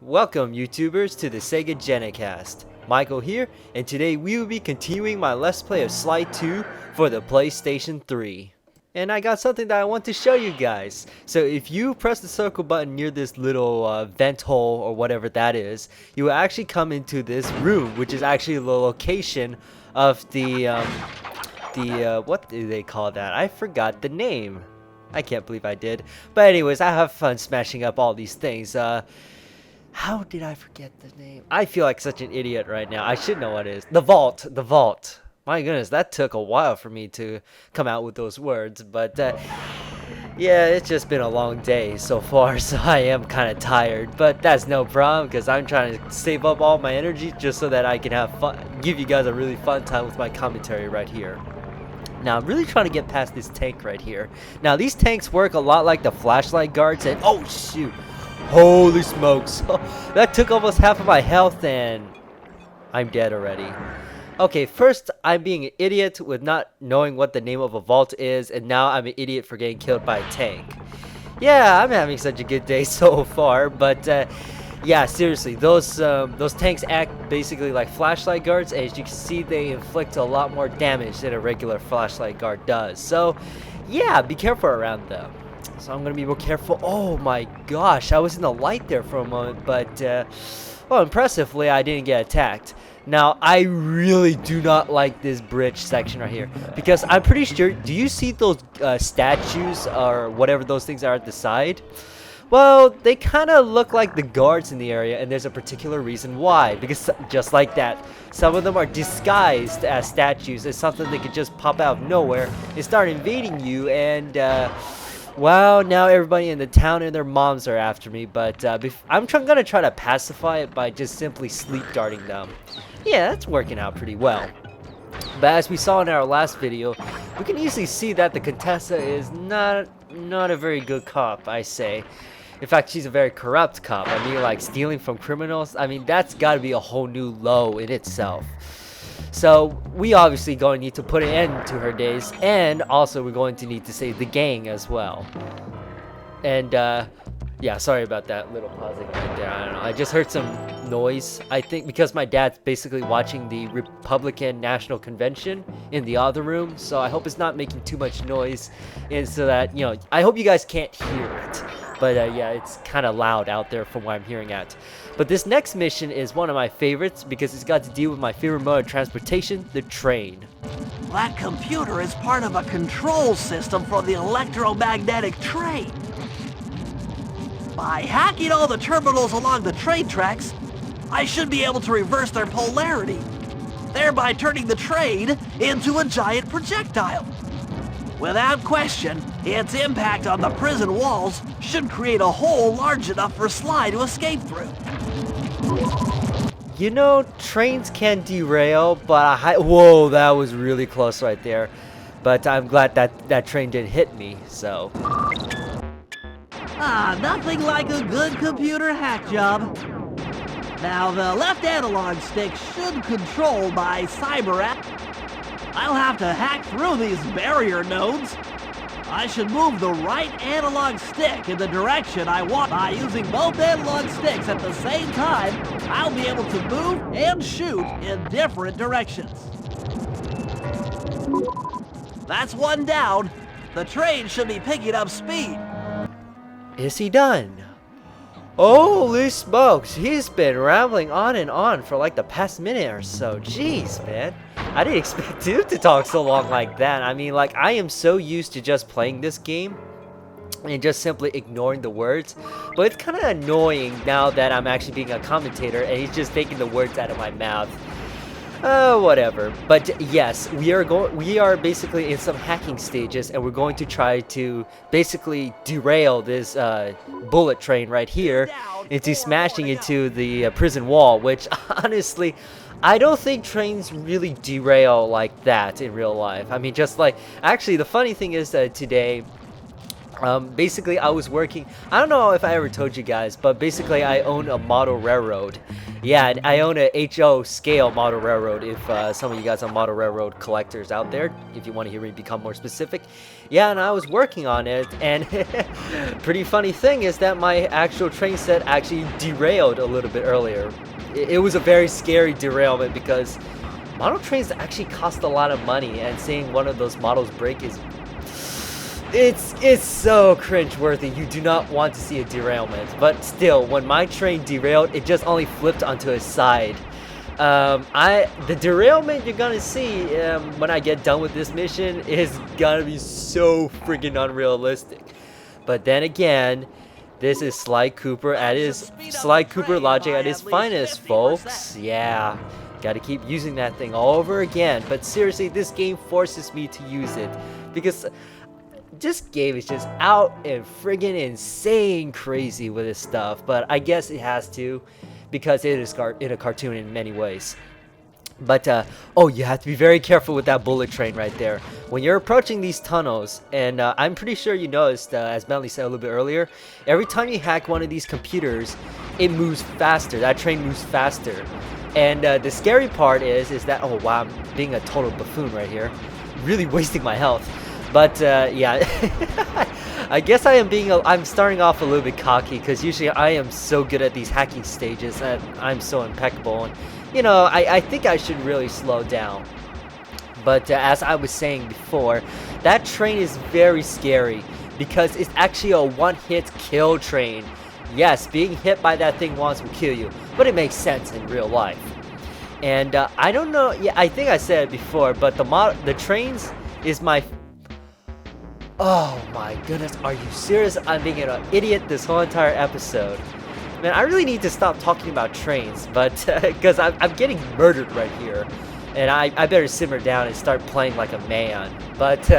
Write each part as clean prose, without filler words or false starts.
Welcome YouTubers to the Sega Genicast. Michael here, and today we will be continuing my Let's Play of Sly 2 for the PlayStation 3. And I got something that I want to show you guys. So if you press the circle button near this little vent hole or whatever that is, you will actually come into this room, which is actually the location of the what do they call that? I forgot the name. I can't believe I did. But anyways, I have fun smashing up all these things. How did I forget the name? I feel like such an idiot right now. I should know what it is. The vault. The vault. My goodness, that took a while for me to come out with those words. But yeah, it's just been a long day so far, so I am kind of tired. But that's no problem because I'm trying to save up all my energy just so that I can have fun, give you guys a really fun time with my commentary right here. Now, I'm really trying to get past this tank right here. Now, these tanks work a lot like the flashlight guards, and oh shoot. Holy smokes. That took almost half of my health and I'm dead already. Okay, first I'm being an idiot with not knowing what the name of a vault is, and now I'm an idiot for getting killed by a tank. Yeah, I'm having such a good day so far, but yeah, seriously, those tanks act basically like flashlight guards, and as you can see, they inflict a lot more damage than a regular flashlight guard does. So yeah, be careful around them. So I'm gonna be more careful. Oh my gosh, I was in the light there for a moment, but well, impressively I didn't get attacked. Now I really do not like this bridge section right here because I'm pretty sure, do you see those statues or whatever those things are at the side? Well, they kind of look like the guards in the area, and there's a particular reason why. Because just like that, some of them are disguised as statues as something that could just pop out of nowhere and start invading you, and well, now everybody in the town and their moms are after me, but I'm gonna try to pacify it by just simply sleep darting them. Yeah, that's working out pretty well. But as we saw in our last video, we can easily see that the Contessa is not a very good cop, I say. In fact, she's a very corrupt cop. I mean, like stealing from criminals. I mean, that's gotta be a whole new low in itself. So we obviously going to need to put an end to her days, and also we're going to need to save the gang as well. And yeah, sorry about that little pausing right there. I don't know, I just heard some noise, I think because my dad's basically watching the Republican National Convention in the other room, so I hope it's not making too much noise, and so that, you know, I hope you guys can't hear it. But yeah, it's kind of loud out there from what I'm hearing at. But this next mission is one of my favorites because it's got to deal with my favorite mode of transportation, the train. That computer is part of a control system for the electromagnetic train. By hacking all the terminals along the train tracks, I should be able to reverse their polarity, thereby turning the train into a giant projectile. Without question, its impact on the prison walls should create a hole large enough for Sly to escape through. You know, trains can derail, but whoa, that was really close right there. But I'm glad that train didn't hit me, so. Nothing like a good computer hack job. Now, the left analog stick should control my cyber app. I'll have to hack through these barrier nodes. I should move the right analog stick in the direction I want. By using both analog sticks at the same time, I'll be able to move and shoot in different directions. That's one down. The train should be picking up speed. Is he done? Holy smokes, he's been rambling on and on for like the past minute or so. Jeez, man. I didn't expect him to talk so long like that. I mean, like, I am so used to just playing this game and just simply ignoring the words. But it's kind of annoying now that I'm actually being a commentator and he's just taking the words out of my mouth. Whatever. But yes, we are basically in some hacking stages, and we're going to try to basically derail this bullet train right here into smashing into the prison wall, which honestly, I don't think trains really derail like that in real life. I mean, just like, actually the funny thing is that today Basically, I was working. I don't know if I ever told you guys, but basically, I own a model railroad. Yeah, and I own a HO scale model railroad. If some of you guys are model railroad collectors out there, if you want to hear me become more specific, yeah, and I was working on it. And pretty funny thing is that my actual train set actually derailed a little bit earlier. It was a very scary derailment because model trains actually cost a lot of money, and seeing one of those models break is it's so cringe-worthy. You do not want to see a derailment. But still, when my train derailed, it just only flipped onto its side. The derailment you're gonna see when I get done with this mission is gonna be so freaking unrealistic. But then again, this is Sly Cooper logic at his finest, folks. Yeah. Gotta keep using that thing all over again. But seriously, this game forces me to use it because this game is just out and friggin' insane crazy with this stuff. But I guess it has to, because it is in a cartoon in many ways. But oh, you have to be very careful with that bullet train right there when you're approaching these tunnels. And I'm pretty sure you noticed, as Melanie said a little bit earlier, every time you hack one of these computers, it moves faster. That train moves faster. And the scary part is that, oh wow, I'm being a total buffoon right here, really wasting my health. But yeah, I guess I'm starting off a little bit cocky, because usually I am so good at these hacking stages and I'm so impeccable, and you know, I think I should really slow down. But as I was saying before, that train is very scary because it's actually a one-hit kill train. Yes, being hit by that thing once will kill you, but it makes sense in real life. And I don't know, yeah, I think I said it before, but the trains is my... Oh my goodness, are you serious? I'm being an idiot this whole entire episode. Man, I really need to stop talking about trains, but because I'm getting murdered right here. And I better simmer down and start playing like a man. But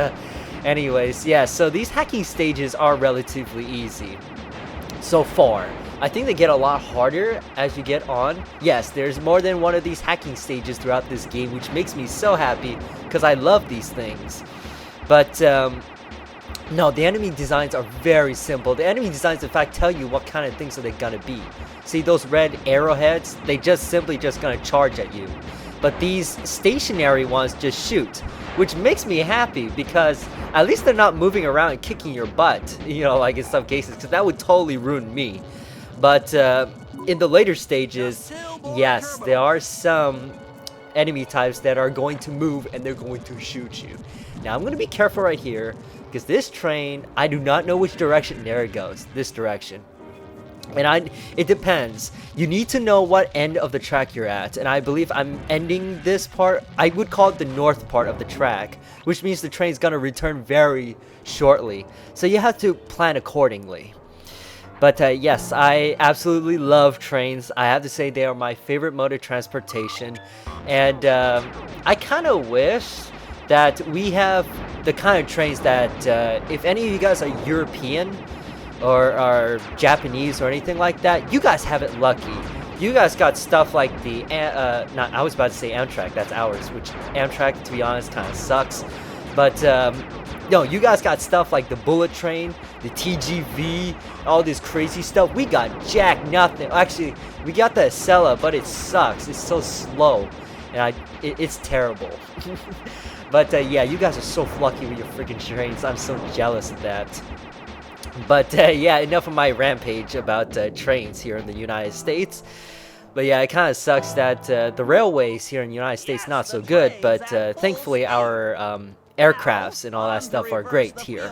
anyways, yeah, so these hacking stages are relatively easy so far. I think they get a lot harder as you get on. Yes, there's more than one of these hacking stages throughout this game, which makes me so happy because I love these things. But no, the enemy designs are very simple. The enemy designs, in fact, tell you what kind of things are they gonna be. See those red arrowheads? They simply gonna charge at you. But these stationary ones just shoot, which makes me happy because at least they're not moving around and kicking your butt, you know, like in some cases, because that would totally ruin me. But in the later stages, yes, there are some enemy types that are going to move and they're going to shoot you. Now I'm going to be careful right here because this train, I do not know which direction. There it goes, this direction. And it depends. You need to know what end of the track you're at, and I believe I'm ending this part. I would call it the north part of the track, which means the train's gonna return very shortly. So you have to plan accordingly. But yes, I absolutely love trains. I have to say they are my favorite mode of transportation, and I kind of wish that we have the kind of trains that if any of you guys are European or are Japanese or anything like that, you guys have it lucky. You guys got stuff like the I was about to say Amtrak, that's ours, which Amtrak, to be honest, kind of sucks. But no, you guys got stuff like the bullet train, the TGV, all this crazy stuff. We got jack nothing. Actually, we got the Acela, but it sucks. It's so slow, and it's terrible. But yeah, you guys are so lucky with your freaking trains. I'm so jealous of that. But yeah, enough of my rampage about trains here in the United States. But yeah, it kind of sucks that the railways here in the United States not so good, but thankfully our aircrafts and all that stuff are great here.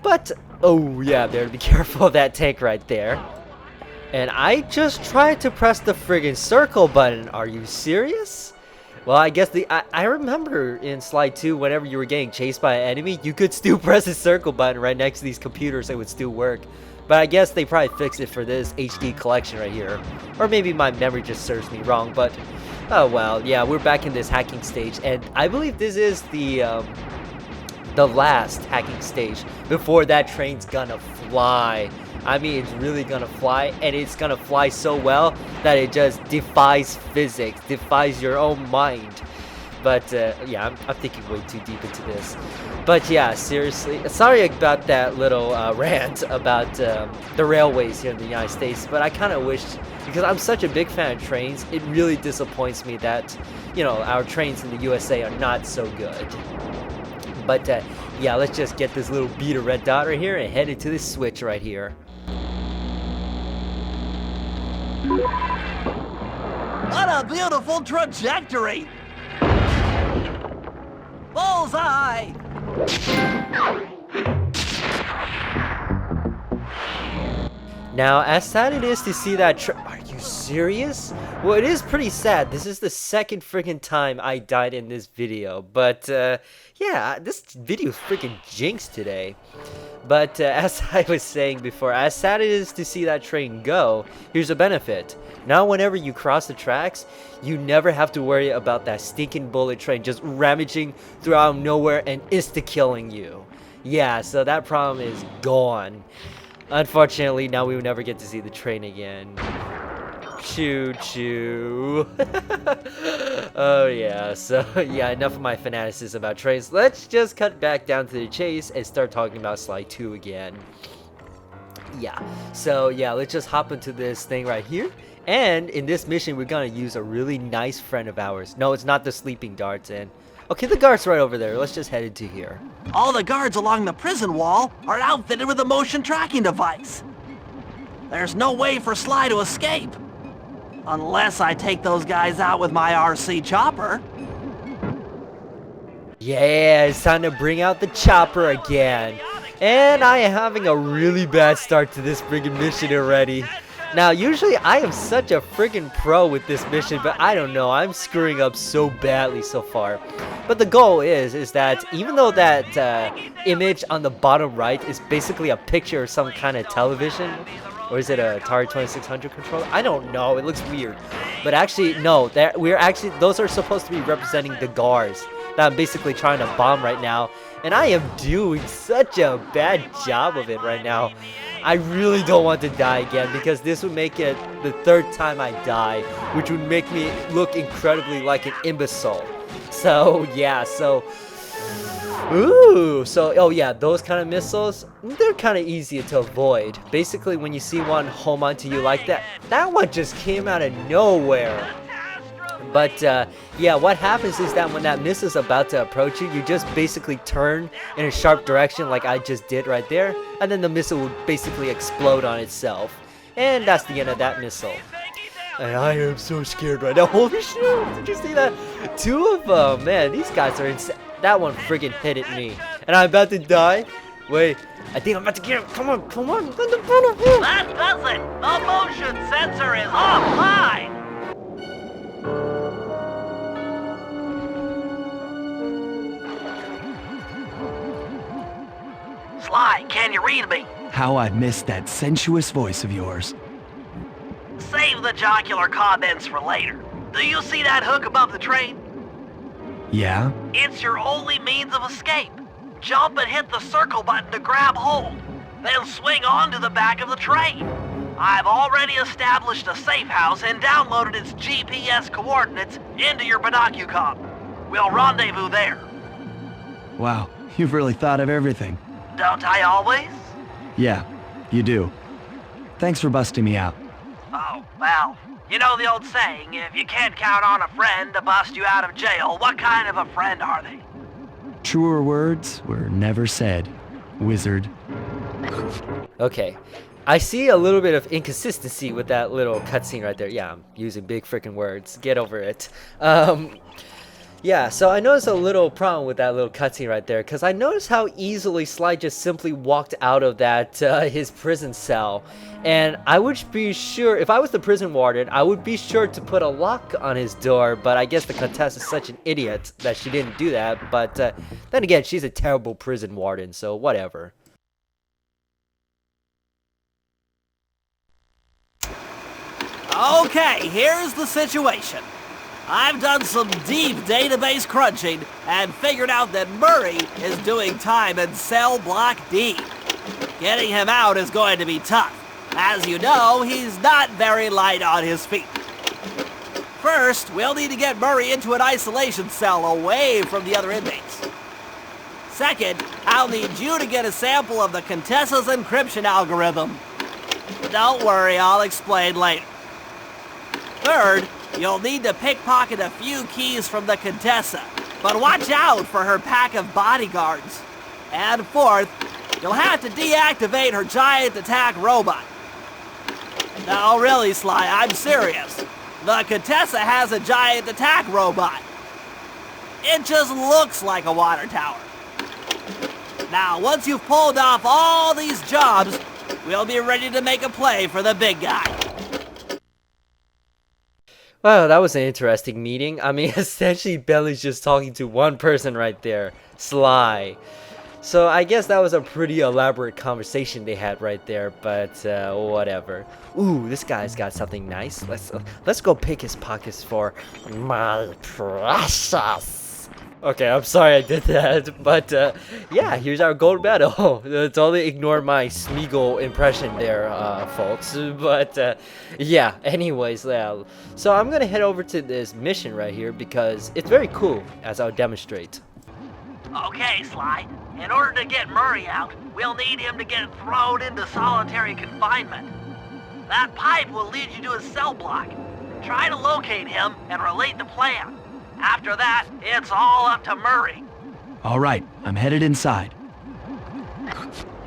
But oh yeah, there, be careful of that tank right there. And I just tried to press the friggin' circle button. Are you serious? Well, I guess I remember in Slide 2, whenever you were getting chased by an enemy, you could still press the circle button right next to these computers. It would still work. But I guess they probably fixed it for this HD collection right here. Or maybe my memory just serves me wrong, but oh well. Yeah, we're back in this hacking stage, and I believe this is the last hacking stage before that train's gonna fly. I mean, it's really gonna fly, and it's gonna fly so well that it just defies physics, defies your own mind. But yeah, I'm thinking way too deep into this. But yeah, seriously, sorry about that little rant about the railways here in the United States. But I kind of wish, because I'm such a big fan of trains, it really disappoints me that, you know, our trains in the USA are not so good. But yeah, let's just get this little beat of red dot right here and head into this switch right here. What a beautiful trajectory! Bullseye! Now, as sad it is to see that are you serious? Well, it is pretty sad. This is the second freaking time I died in this video. But, yeah, this video is freaking jinxed today. But, as I was saying before, as sad it is to see that train go, here's a benefit. Now, whenever you cross the tracks, you never have to worry about that stinking bullet train just ravaging through out of nowhere and insta-killing you. Yeah, so that problem is gone. Unfortunately, now we will never get to see the train again. Choo choo. Oh yeah, so yeah, enough of my fanaticism about trains. Let's just cut back down to the chase and start talking about Slide 2 again. Yeah, so yeah, let's just hop into this thing right here. And in this mission, we're gonna use a really nice friend of ours. No, it's not the sleeping darts. And okay, the guard's right over there. Let's just head into here. All the guards along the prison wall are outfitted with a motion tracking device. There's no way for Sly to escape. Unless I take those guys out with my RC chopper. Yeah, it's time to bring out the chopper again. And I am having a really bad start to this friggin' mission already. Now, usually I am such a friggin' pro with this mission, but I don't know, I'm screwing up so badly so far. But the goal is that even though that image on the bottom right is basically a picture of some kind of television, or is it a Atari 2600 controller? I don't know, it looks weird. But actually, no, those are supposed to be representing the guards that I'm basically trying to bomb right now. And I am doing such a bad job of it right now. I really don't want to die again, because this would make it the third time I die, which would make me look incredibly like an imbecile. So yeah, oh yeah, those kind of missiles, they're kind of easy to avoid. Basically, when you see one home onto you like that, that one just came out of nowhere. But yeah, what happens is that when that missile is about to approach you, you just basically turn in a sharp direction like I just did right there, and then the missile will basically explode on itself. And that's the end of that missile. And I am so scared right now. Holy shit, did you see that? Two of them, man, these guys are insane. That one friggin' hit at me. And I'm about to die. Wait, I think I'm about to get him. Come on, come on. That does it! The motion sensor is offline! Sly, can you read me? How I missed that sensuous voice of yours. Save the jocular comments for later. Do you see that hook above the train? Yeah? It's your only means of escape. Jump and hit the circle button to grab hold. Then swing onto the back of the train. I've already established a safe house and downloaded its GPS coordinates into your binocucom. We'll rendezvous there. Wow, you've really thought of everything. Don't I always? Yeah, you do. Thanks for busting me out. Oh, well, you know the old saying, if you can't count on a friend to bust you out of jail, what kind of a friend are they? Truer words were never said, wizard. Okay, I see a little bit of inconsistency with that little cutscene right there. Yeah, I'm using big freaking words. Get over it. Yeah, so I noticed a little problem with that little cutscene right there, because I noticed how easily Sly just simply walked out of that his prison cell. And I would be sure, if I was the prison warden, I would be sure to put a lock on his door, but I guess the Contessa is such an idiot that she didn't do that. But then again, she's a terrible prison warden, so whatever. Okay, here's the situation. I've done some deep database crunching and figured out that Murray is doing time in cell block D. Getting him out is going to be tough. As you know, he's not very light on his feet. First, we'll need to get Murray into an isolation cell away from the other inmates. Second, I'll need you to get a sample of the Contessa's encryption algorithm. Don't worry, I'll explain later. Third, you'll need to pickpocket a few keys from the Contessa, but watch out for her pack of bodyguards. And fourth, you'll have to deactivate her giant attack robot. No, really, Sly, I'm serious. The Contessa has a giant attack robot. It just looks like a water tower. Now, once you've pulled off all these jobs, we'll be ready to make a play for the big guy. Wow, that was an interesting meeting. I mean, essentially, Bentley's just talking to one person right there, Sly. So I guess that was a pretty elaborate conversation they had right there, but whatever. Ooh, this guy's got something nice. Let's go pick his pockets for my precious. Okay, I'm sorry I did that, but yeah, here's our gold medal. Totally ignore my Smeagol impression there, folks. But yeah, anyways, yeah. So I'm gonna head over to this mission right here because it's very cool, as I'll demonstrate. Okay, Sly. In order to get Murray out, we'll need him to get thrown into solitary confinement. That pipe will lead you to a cell block. Try to locate him and relate the plan. After that, it's all up to Murray. All right, I'm headed inside.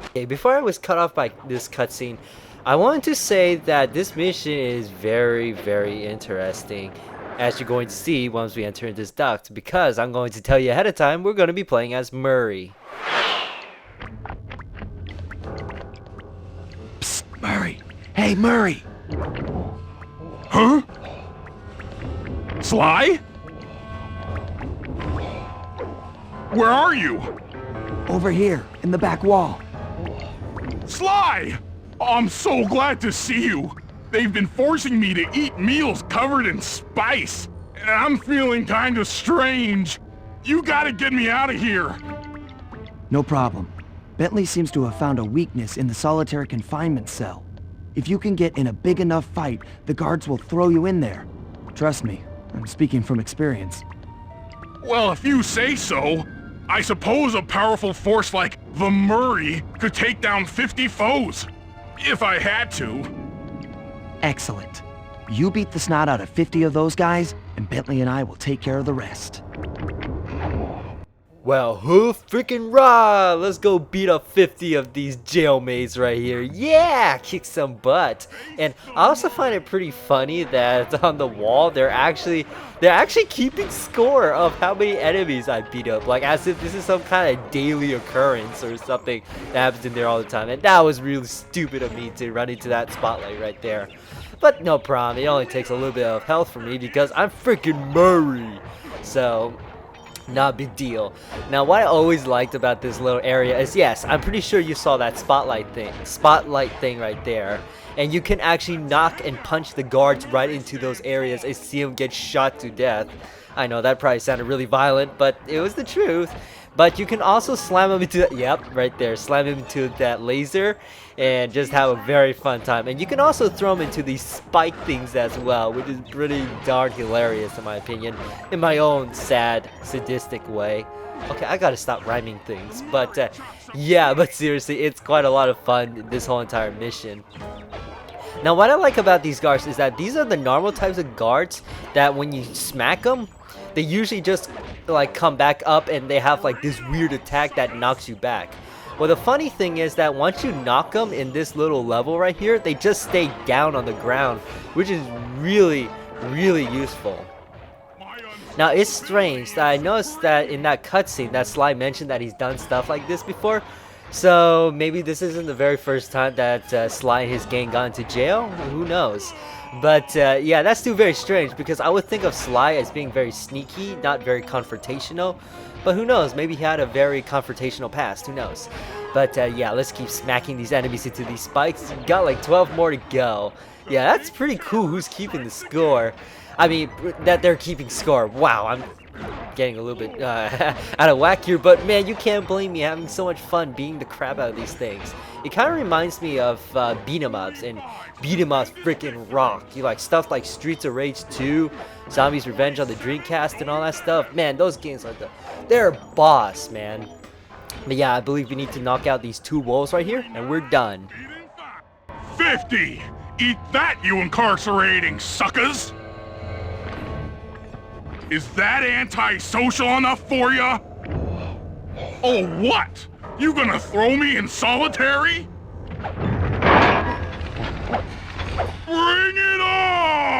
Okay, before I was cut off by this cutscene, I wanted to say that this mission is very, very interesting, as you're going to see once we enter this duct, because I'm going to tell you ahead of time we're going to be playing as Murray. Psst, Murray. Hey, Murray. Huh? Sly? Where are you? Over here, in the back wall. Sly! I'm so glad to see you. They've been forcing me to eat meals covered in spice, and I'm feeling kind of strange. You gotta get me out of here. No problem. Bentley seems to have found a weakness in the solitary confinement cell. If you can get in a big enough fight, the guards will throw you in there. Trust me, I'm speaking from experience. Well, if you say so, I suppose a powerful force like the Murray could take down 50 foes. If I had to. Excellent. You beat the snot out of 50 of those guys, and Bentley and I will take care of the rest. Well, who freaking raw? Let's go beat up 50 of these jailmates right here. Yeah, kick some butt. And I also find it pretty funny that on the wall they're actually keeping score of how many enemies I beat up, like as if this is some kind of daily occurrence or something that happens in there all the time. And that was really stupid of me to run into that spotlight right there. But no problem. It only takes a little bit of health from me because I'm freaking Murray. So not a big deal. Now, what I always liked about this little area is, yes, I'm pretty sure you saw that spotlight thing right there. And you can actually knock and punch the guards right into those areas and see them get shot to death. I know that probably sounded really violent, but it was the truth. But you can also slam them into that, yep, right there, slam them into that laser and just have a very fun time. And you can also throw them into these spike things as well, which is pretty darn hilarious in my opinion, in my own sad, sadistic way. Okay, I gotta stop rhyming things, but yeah, but seriously, it's quite a lot of fun, this whole entire mission. Now, what I like about these guards is that these are the normal types of guards that when you smack them, they usually just like come back up and they have like this weird attack that knocks you back. Well, the funny thing is that once you knock them in this little level right here, they just stay down on the ground, which is really, really useful. Now, it's strange that I noticed that in that cutscene that Sly mentioned that he's done stuff like this before. So maybe this isn't the very first time that Sly and his gang got into jail. Who knows? But yeah, that's still very strange because I would think of Sly as being very sneaky, not very confrontational. But who knows? Maybe he had a very confrontational past. Who knows? But yeah, let's keep smacking these enemies into these spikes. Got like 12 more to go. Yeah, that's pretty cool. Who's keeping the score? I mean, that they're keeping score. Wow, I'm getting a little bit out of whack here, but man, you can't blame me having so much fun beating the crap out of these things. It kind of reminds me of beat 'em ups, and beat 'em ups freaking rock. You like stuff like Streets of Rage 2, Zombies Revenge on the Dreamcast, and all that stuff. Man, those games are they're boss, man. But yeah, I believe we need to knock out these 2 wolves right here, and we're done. 50! Eat that, you incarcerating suckers! Is that antisocial enough for ya? Oh, what? You gonna throw me in solitary? Bring it on!